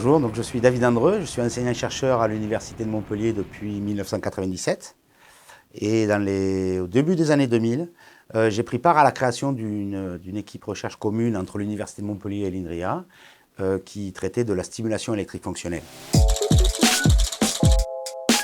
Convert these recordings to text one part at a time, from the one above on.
Bonjour, donc je suis David Andreu, je suis enseignant-chercheur à l'Université de Montpellier depuis 1997. Et au début des années 2000, j'ai pris part à la création d'une équipe recherche commune entre l'Université de Montpellier et l'INRIA qui traitait de la stimulation électrique fonctionnelle.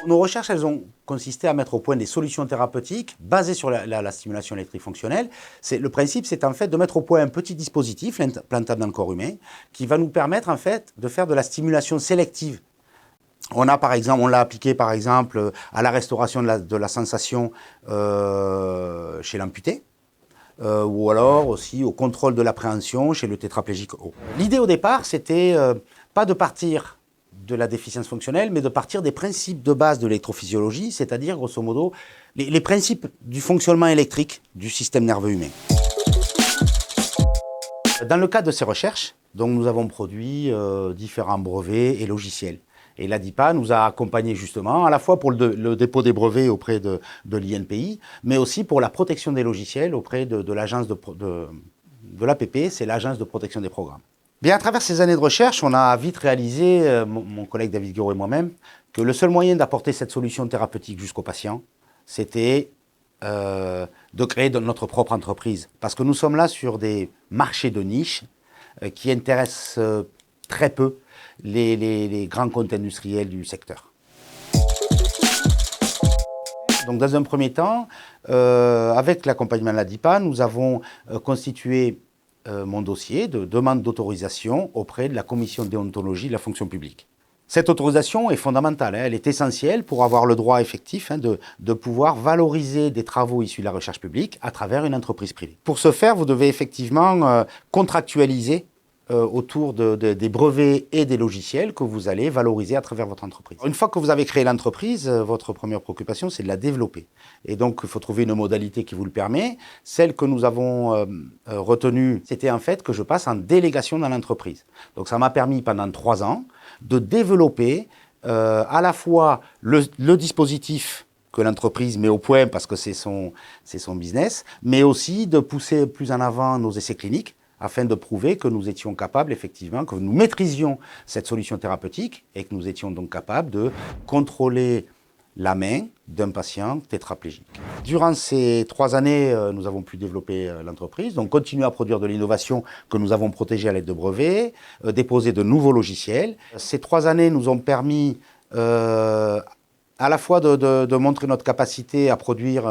Nos recherches, elles ont consisté à mettre au point des solutions thérapeutiques basées sur la stimulation électrique fonctionnelle. Le principe, c'est en fait de mettre au point un petit dispositif implantable dans le corps humain qui va nous permettre en fait de faire de la stimulation sélective. On l'a appliqué par exemple à la restauration de la sensation chez l'amputé. Ou alors aussi au contrôle de l'appréhension chez le tétraplégique haut. L'idée au départ, c'était pas de partir de la déficience fonctionnelle, mais de partir des principes de base de l'électrophysiologie, c'est-à-dire grosso modo les principes du fonctionnement électrique du système nerveux humain. Dans le cadre de ces recherches, donc, nous avons produit différents brevets et logiciels. Et l'ADIPA nous a accompagnés justement, à la fois pour le dépôt des brevets auprès de l'INPI, mais aussi pour la protection des logiciels auprès de l'agence de l'APP, c'est l'agence de protection des programmes. Bien, à travers ces années de recherche, on a vite réalisé, mon collègue David Guiraud et moi-même, que le seul moyen d'apporter cette solution thérapeutique jusqu'au patient, c'était de créer notre propre entreprise. Parce que nous sommes là sur des marchés de niche qui intéressent très peu les grands comptes industriels du secteur. Donc, dans un premier temps, avec l'accompagnement de l'ADIPA, nous avons constitué mon dossier de demande d'autorisation auprès de la commission de déontologie de la fonction publique. Cette autorisation est fondamentale, elle est essentielle pour avoir le droit effectif de pouvoir valoriser des travaux issus de la recherche publique à travers une entreprise privée. Pour ce faire, vous devez effectivement contractualiser autour des brevets et des logiciels que vous allez valoriser à travers votre entreprise. Une fois que vous avez créé l'entreprise, votre première préoccupation, c'est de la développer. Et donc, il faut trouver une modalité qui vous le permet. Celle que nous avons retenue, c'était en fait que je passe en délégation dans l'entreprise. Donc, ça m'a permis pendant 3 ans de développer à la fois le dispositif que l'entreprise met au point parce que c'est son business, mais aussi de pousser plus en avant nos essais cliniques afin de prouver que nous étions capables, effectivement, que nous maîtrisions cette solution thérapeutique et que nous étions donc capables de contrôler la main d'un patient tétraplégique. Durant ces 3 années, nous avons pu développer l'entreprise, donc continuer à produire de l'innovation que nous avons protégée à l'aide de brevets, déposer de nouveaux logiciels. Ces 3 années nous ont permis à la fois de montrer notre capacité à produire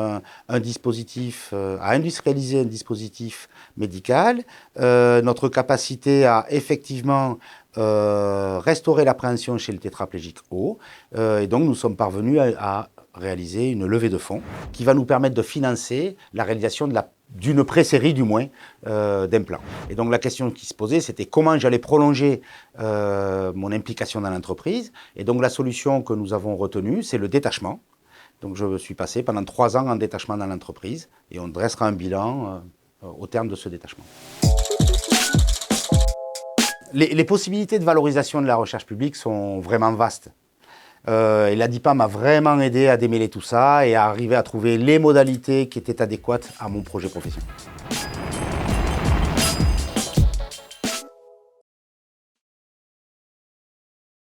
un dispositif, à industrialiser un dispositif médical, notre capacité à effectivement restaurer l'appréhension chez le tétraplégique haut. Et donc nous sommes parvenus à réaliser une levée de fonds qui va nous permettre de financer la réalisation d'une pré-série du moins d'implants. Et donc la question qui se posait, c'était comment j'allais prolonger mon implication dans l'entreprise. Et donc la solution que nous avons retenue, c'est le détachement. Donc je suis passé pendant 3 ans en détachement dans l'entreprise et on dressera un bilan au terme de ce détachement. Les possibilités de valorisation de la recherche publique sont vraiment vastes. Et l'ADIPA m'a vraiment aidé à démêler tout ça et à arriver à trouver les modalités qui étaient adéquates à mon projet professionnel.